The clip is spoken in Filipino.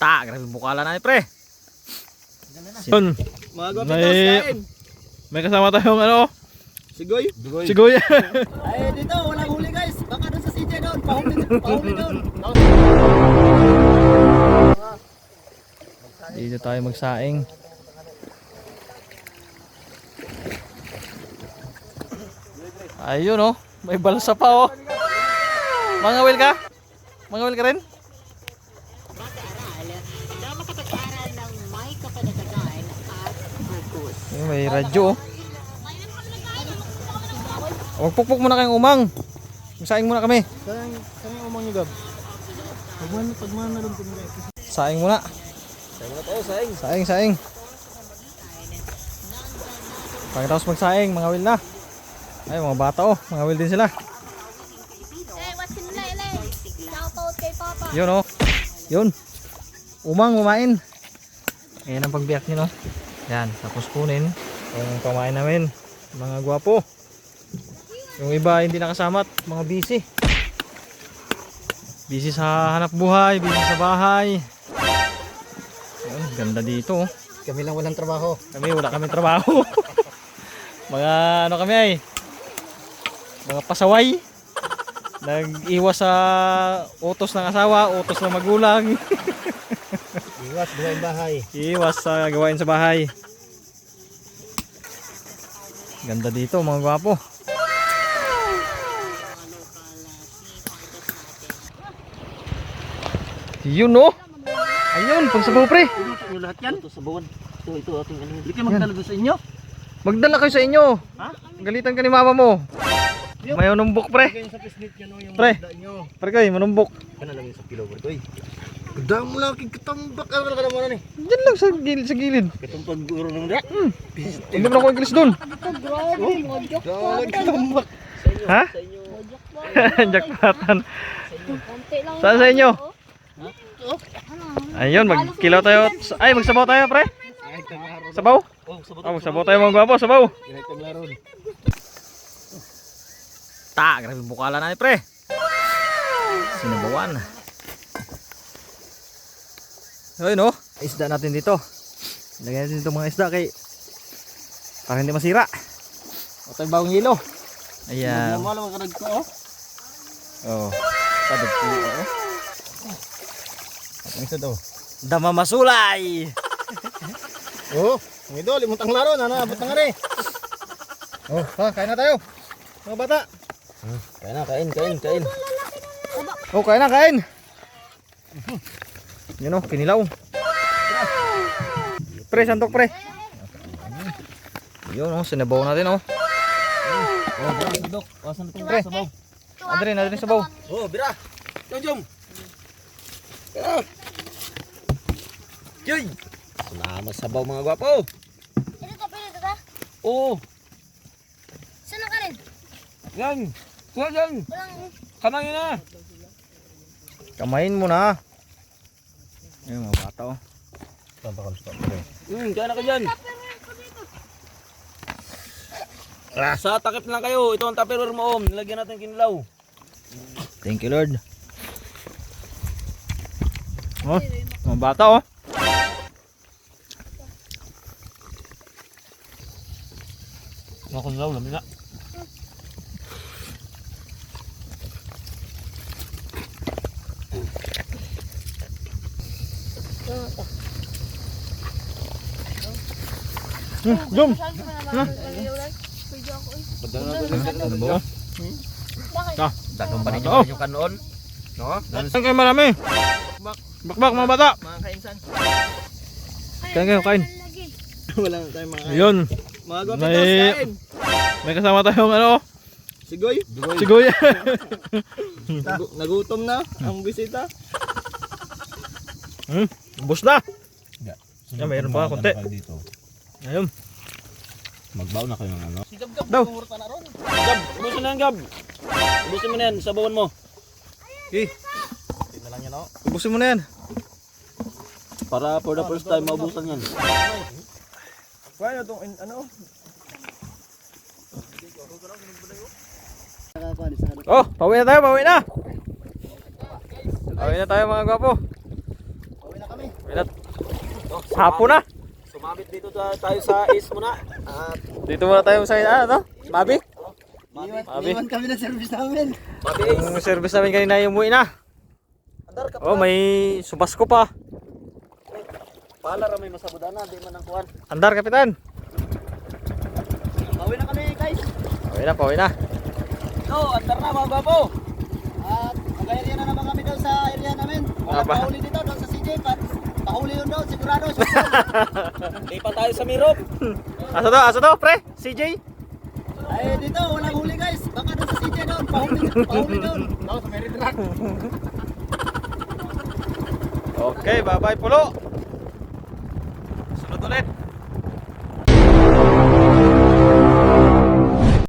Grabe bukala na ni pre. Yun. Mga guwapitos, May kasama tayong ano? Sigoy. Sigoy. Ay, dito, walang huli guys. Baka doon sa CJ doon. Pahuli doon. Dito tayo magsaing. Ayun oh, may balsa pa oh. Mangawil ka? Mangawil ka rin? May radyo oh. Magpukpuk muna kayong umang. Magsaing muna kami. Saan yung umang nyo, Gab? Pagmana na doon kami guys. Saing muna. Saing muna tayo, saing. Saing. Pagkatapos magsaing, mangawil na. Ay, mga bata oh, mangawil din sila. Yun oh. Yun. Umang kumain. Ayan ang pagbiyak nyo no. Yan, tapos kunin yung pamain namin. Mga gwapo. Yung iba hindi nakasama, mga busy. Busy sa hanap buhay, busy sa bahay. Ayun, ganda dito oh. Kami lang walang trabaho. Wala kami trabaho. Mga ano kami ay mga pasaway. Nag-iwas sa utos ng asawa, utos ng magulang. Iwas, gawain bahay. Iwas sa gawain sa bahay. Ganda dito mga gwapo. Yun no. Ayun, pagsabaw pre. Ito lahat yan? Ito sabawan. Ito ating ano. Hindi kayo magdala doon sa inyo? Magdala kayo sa inyo. Ha? Galitan ka ni mama mo. May manumbok pre. Kayo sa pisnit nyo yung Pre. magdala nyo. Pre kayo, manumbok. Kana lang yung sa kilo bro. Ganda mo lang kitambak. Ano ka naman ano eh? Diyan lang sa gilid. Itong pag-uro ng da. Hindi mo na ako English doon. Grabe, mojok pa. Kitambak. Ha? Jackpotan. Konti lang. Saan sa inyo? Ayun, magkilaw tayo. Ay, magsabaw tayo pre. Sabaw? Oh, sabot. Magsabaw tayo mga gwapo, sabaw. Kinaitam laro. Grabe bukala na ni pre. Sinabawan. Ayun no, isda natin dito. Lagyan natin dito mga isda kay para hindi masira. O tayo bagong hilo. Ayan. Wala mga karag ko oh. Oh. Padog po. Ang isa daw. Dama masulay. Oh, ang idol, imuntang laro na abot na nga rin. Oh, ha, kain na tayo. Mga bata. Kain na, kain. Oh, kain. Yun oh, kinilaw. Pre, santok pre. Yun oh, sinabaw natin oh. Oh, bro, wasan itong Pre. sabaw. Adrin sabaw. Oh, bira. Jom. Bira. Yoy. Salamat sabaw mga gwapo. Ito ka? Oo. Saan ka rin? Yan. Kuha yan. Walang... Kamangin na. Kamain mo na. Ayun mga bata oh. Kaya na ka dyan. Sa takip lang kayo. Ito ang tupperware mo om. Nilagyan natin kinilaw. Thank you Lord. Oh, mga bata oh. Mga kinilaw, lamin na. Jom. Ano ba? Ah, Datong pa ninyo Oh. yung kanoon. No? saan kayo marami? Bakbak mga bata. Mga kainsan. Kain. Wala na tayong mga Yun. Mga May- gwapitos, kain. May kasama tayong ano. Sigoy. Sigoy. Nagutom na ang bisita. Ubus na. Yan, mayroon pa konti. Ayun. Magbaw na kayo ng ano. Si Gab Daw. kumurta na ron. Gab, ubusin na yan Gab. Ubusin mo na yan, sabawan mo. Tingnan lang yan o. Ubusin mo na yan. Para for the first time maubusan yan. Kaya itong ano? Oh, pauwi na tayo, pauwi na. Pauwi na tayo mga gwapo. Pauwi na kami. Sapo na. Sumabit dito tayo sa is muna. At Dito muna tayo sa ano? Mabi? Mabi. iwan kami ng service namin. Yung service namin kanina yung umuwi na. Andar ka Oh, may subasko pa. Pala ra may masabudana, di man ang kuan. Andar, kapitan. Bawi na kami guys. Pauwi na. So, andar na mga gwapo. At mag-area na naman kami daw sa area namin. Walang Aba. pahuli dito doon sa CJ. Pahuli yun daw, sigurado. Di pa tayo sa Mirop. Asa to, pre? CJ? Ay, dito, walang huli guys. Baka doon sa CJ doon, pahuli doon. Ako sa Merit Rock. Okay, bye-bye, Pulo. Sunod ulit.